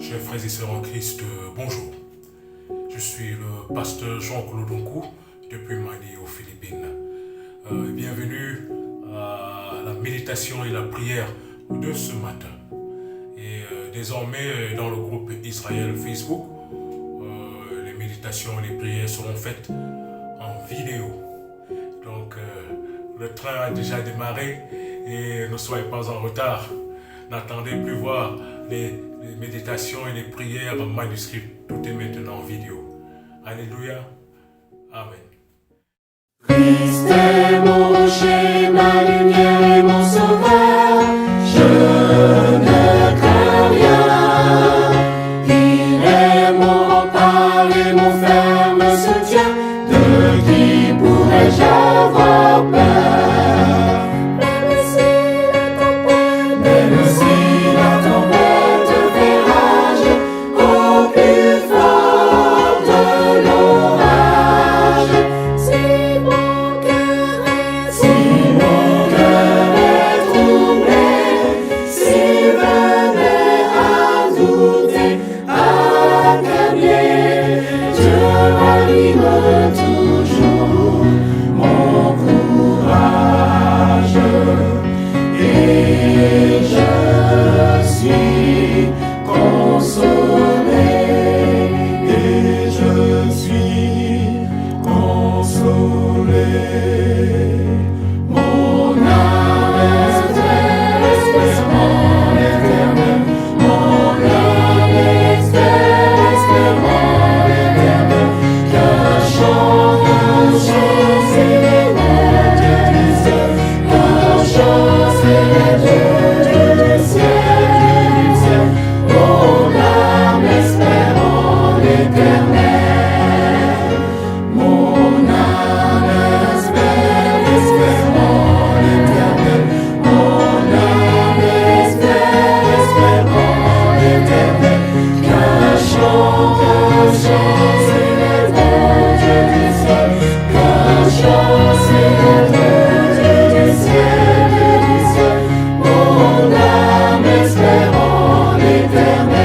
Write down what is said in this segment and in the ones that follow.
Chers frères et sœurs en Christ, bonjour. Je suis le pasteur Jean-Claude Onkou depuis Mali aux Philippines. Bienvenue à la méditation et la prière de ce matin. Et désormais, dans le groupe Israël Facebook, les méditations et les prières seront faites en vidéo. Donc, le train a déjà démarré et ne soyez pas en retard. N'attendez plus voir les méditations et les prières en manuscrit. Tout est maintenant en vidéo. Alléluia. Amen. Christ est mon rocher, ma lumière et mon sauveur. Je ne crains rien. Il est mon rempart et mon ferme soutien. De qui pourrais-je avoir peur? Même si la tempête fait rage, au plus fort de l'orage. Si mon cœur est troublé, s'il venait à douter, à accabler, Dieu ranime toujours mon courage. Et je suis consolé, et je suis consolé. Mon âme espère en l'Éternel, mon âme espère en l'Éternel. Qu'un chant célèbre Dieu du ciel, qu'un chant célèbre Dieu du ciel. Mon âme espère en l'Éternel. Mon âme espère en l'Éternel. Mon âme espère en l'Éternel. Qu'un chant célèbre Dieu du ciel. Qu'un chant célèbre Dieu du ciel. Mon âme espère en l'Éternel.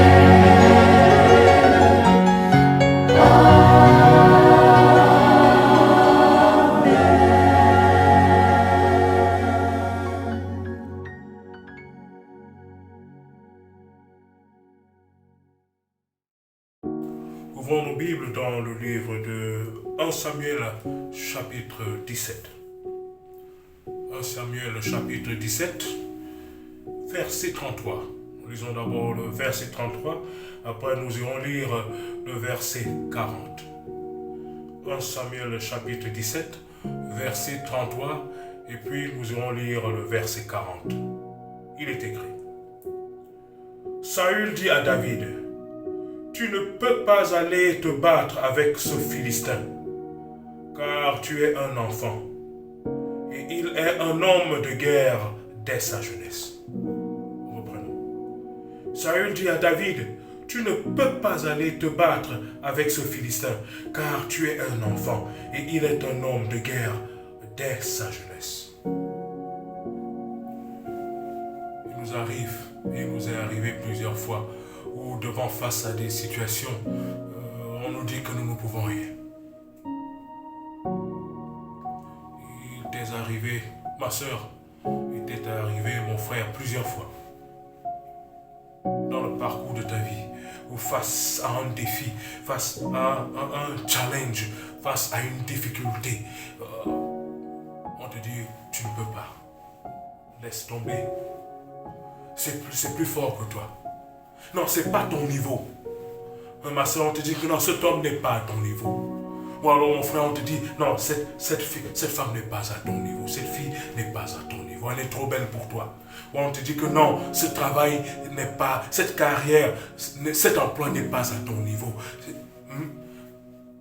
Ouvrons nos Bibles dans le livre de 1 Samuel chapitre 17. 1 Samuel chapitre 17, verset 33. Nous lisons d'abord le verset 33, après nous irons lire le verset 40. 1 Samuel chapitre 17, verset 33, et puis nous irons lire le verset 40. Il est écrit: Saül dit à David: Tu ne peux pas aller te battre avec ce Philistin, car tu es un enfant, et il est un homme de guerre dès sa jeunesse. Reprenons. Saül dit à David: Tu ne peux pas aller te battre avec ce Philistin, car tu es un enfant, et il est un homme de guerre dès sa jeunesse. Il nous est arrivé plusieurs fois où devant face à des situations, on nous dit que nous ne pouvons rien. Il t'est arrivé, ma soeur, il t'est arrivé, mon frère, plusieurs fois, dans le parcours de ta vie, ou face à un défi, face à un challenge, face à une difficulté, on te dit, tu ne peux pas. Laisse tomber. C'est plus fort que toi. Non, c'est pas ton niveau. Ma soeur, on te dit que non, cet homme n'est pas à ton niveau. Ou alors mon frère, on te dit, non, cette femme n'est pas à ton niveau. Cette fille n'est pas à ton niveau. Elle est trop belle pour toi. Ou on te dit que non, ce travail n'est pas, cette carrière, cet emploi n'est pas à ton niveau.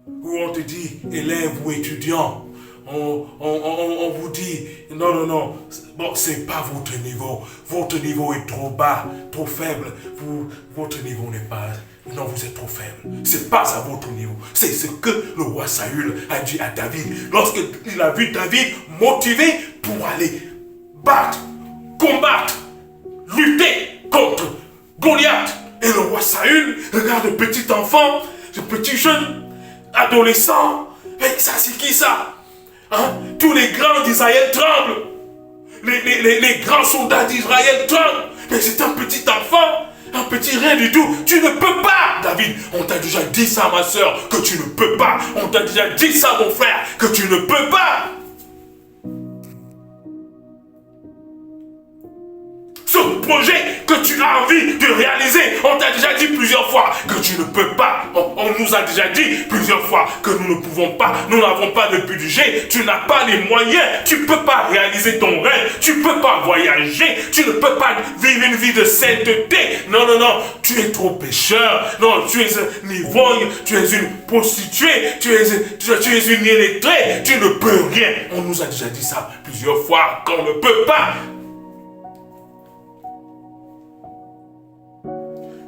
Ou on te dit, élève ou étudiant, on vous dit, non, bon, c'est pas votre niveau est trop bas, trop faible, votre niveau n'est pas, non, vous êtes trop faible, c'est pas à votre niveau. C'est ce que le roi Saül a dit à David, lorsqu'il a vu David motivé pour aller battre, combattre, lutter contre Goliath, Et le roi Saül regarde le petit enfant, ce petit jeune adolescent. Mais ça, c'est qui ça? Hein? Tous les grands d'Israël tremblent. Les grands soldats d'Israël tremblent. Mais c'est un petit enfant, un petit rien du tout. Tu ne peux pas, David. On t'a déjà dit ça, ma soeur, que tu ne peux pas. On t'a déjà dit ça, mon frère, que tu ne peux pas. Ce projet que tu as envie de réaliser, on t'a déjà dit plusieurs fois que tu ne peux pas. On nous a déjà dit plusieurs fois que nous ne pouvons pas, nous n'avons pas de budget, tu n'as pas les moyens, tu ne peux pas réaliser ton rêve, tu ne peux pas voyager, tu ne peux pas vivre une vie de sainteté. Non, non, non, tu es trop pécheur, non, tu es un ivrogne, tu es une prostituée, tu es une illettrée, tu ne peux rien. On nous a déjà dit ça plusieurs fois qu'on ne peut pas.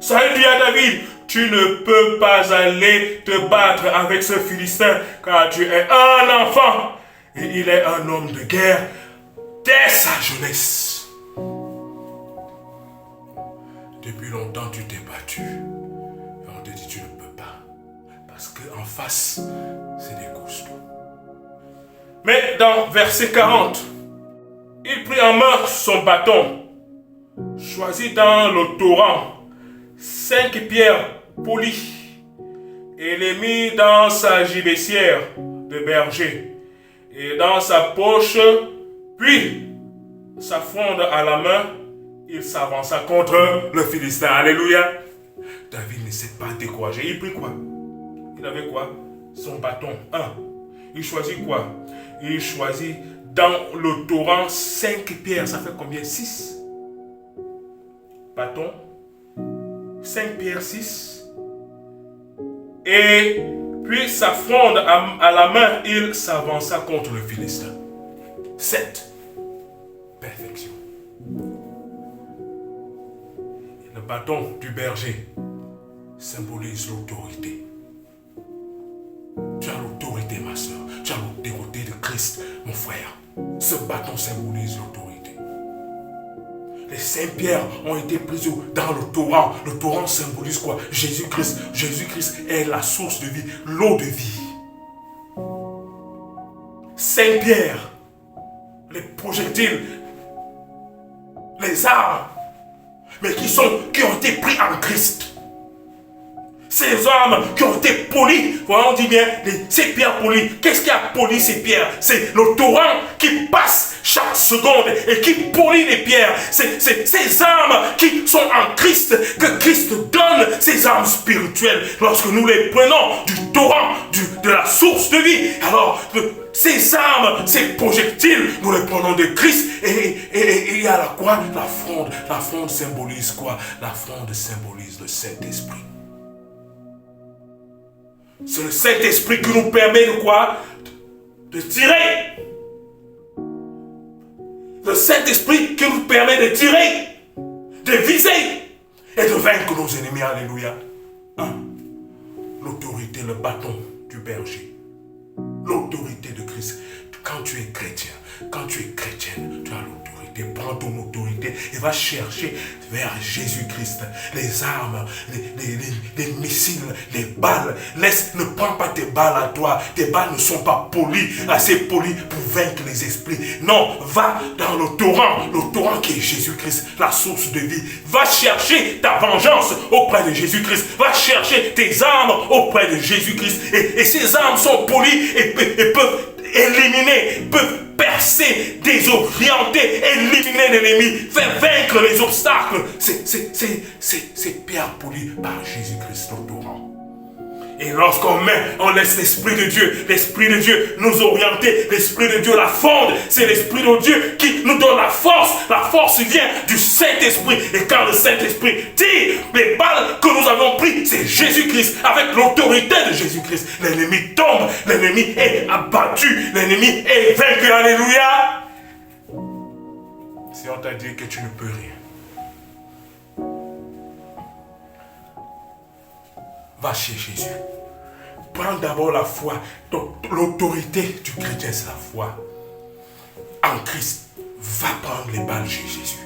Saül dit à David, tu ne peux pas aller te battre avec ce Philistin, car tu es un enfant, et il est un homme de guerre dès sa jeunesse. Depuis longtemps, tu t'es battu, et on te dit tu ne peux pas, parce qu'en face, c'est des costauds. Mais dans verset 40, il prit en main son bâton, choisit dans le torrent 5 pierres polies et les mit dans sa gibecière de berger et dans sa poche, puis sa fronde à la main, il s'avança contre le Philistin. Alléluia. David ne s'est pas découragé. Il prit quoi? Il avait quoi? Son bâton. Il choisit quoi? Il choisit dans le torrent 5 pierres. Ça fait combien? 6 bâtons. 5 pierres, 6. Et puis sa fronde à la main, il s'avança contre le Philistin. 7. Perfection. Le bâton du berger symbolise l'autorité. Tu as l'autorité, ma soeur. Tu as l'autorité de Christ, mon frère. Ce bâton symbolise l'autorité. Les 5 pierres ont été prises dans le torrent. Le torrent symbolise quoi? Jésus-Christ. Jésus-Christ est la source de vie, l'eau de vie. 5 pierres, les projectiles, les armes, mais qui ont été pris en Christ. Ces armes qui ont été polies, voilà, on dit bien, ces pierres polies. Qu'est-ce qui a poli ces pierres? C'est le torrent qui passe chaque seconde et qui polie les pierres. C'est ces armes qui sont en Christ, que Christ donne, ces armes spirituelles. Lorsque nous les prenons du torrent, de la source de vie, alors ces armes, ces projectiles, nous les prenons de Christ. Et il y a la quoi? La fronde. La fronde symbolise quoi? La fronde symbolise le Saint-Esprit. C'est le Saint-Esprit qui nous permet de quoi? De tirer. Le Saint-Esprit qui nous permet de tirer, de viser et de vaincre nos ennemis. Alléluia. L'autorité, le bâton du berger. L'autorité de Christ. Quand tu es chrétien, quand tu es chrétienne, tu as l'autorité. Prends ton autorité et va chercher vers Jésus-Christ les armes, les missiles, les balles. Ne prends pas tes balles à toi. Tes balles ne sont pas assez polies pour vaincre les esprits. Non, va dans le torrent qui est Jésus-Christ, la source de vie. Va chercher ta vengeance auprès de Jésus-Christ. Va chercher tes armes auprès de Jésus-Christ. Et ces armes sont polies et peuvent éliminer, peuvent percer, désorienter, éliminer l'ennemi, faire vaincre les obstacles. C'est pierre polie par Jésus-Christ au torrent. Et lorsqu'on laisse l'Esprit de Dieu nous orienter, l'Esprit de Dieu la fonde, c'est l'Esprit de Dieu qui nous donne la force vient du Saint-Esprit, et quand le Saint-Esprit tire les balles que nous avons prises, c'est Jésus-Christ, avec l'autorité de Jésus-Christ, l'ennemi tombe, l'ennemi est abattu, l'ennemi est vaincu. Alléluia. Si on t'a dit que tu ne peux rien, va chez Jésus. Prends d'abord la foi. L'autorité du chrétien, c'est la foi en Christ. Va prendre les balles chez Jésus.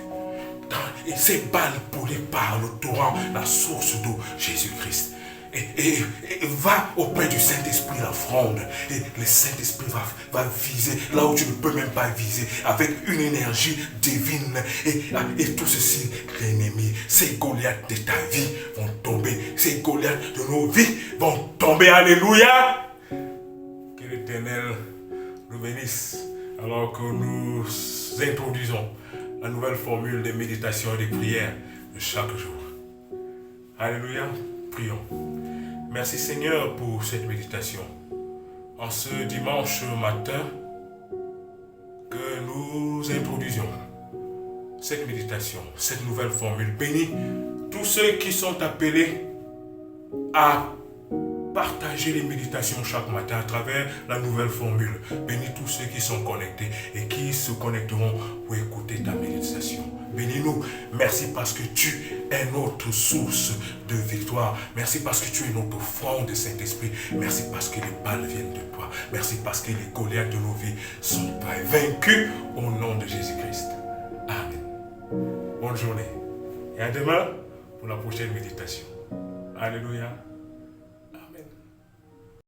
et ces balles brûlées par le torrent, la source d'eau, Jésus-Christ. Et va auprès du Saint-Esprit la fronde. Et le Saint-Esprit va viser là où tu ne peux même pas viser, avec une énergie divine. Et tout ceci, l'ennemi, ces Goliaths de ta vie vont tomber. Ces Goliaths de nos vies vont tomber. Alléluia. Que l'Éternel nous bénisse alors que nous introduisons la nouvelle formule de méditation et de prière de chaque jour. Alléluia. Prions. Merci Seigneur pour cette méditation. En ce dimanche matin, que nous introduisions cette méditation, cette nouvelle formule. Bénis tous ceux qui sont appelés à partager les méditations chaque matin à travers la nouvelle formule. Bénis tous ceux qui sont connectés et qui se connecteront pour écouter ta méditation. Bénis-nous. Merci parce que tu es notre source de victoire. Merci parce que tu es notre front de Saint-Esprit. Merci parce que les balles viennent de toi. Merci parce que les Goliaths de nos vies sont vaincus au nom de Jésus-Christ. Amen. Bonne journée et à demain pour la prochaine méditation. Alléluia.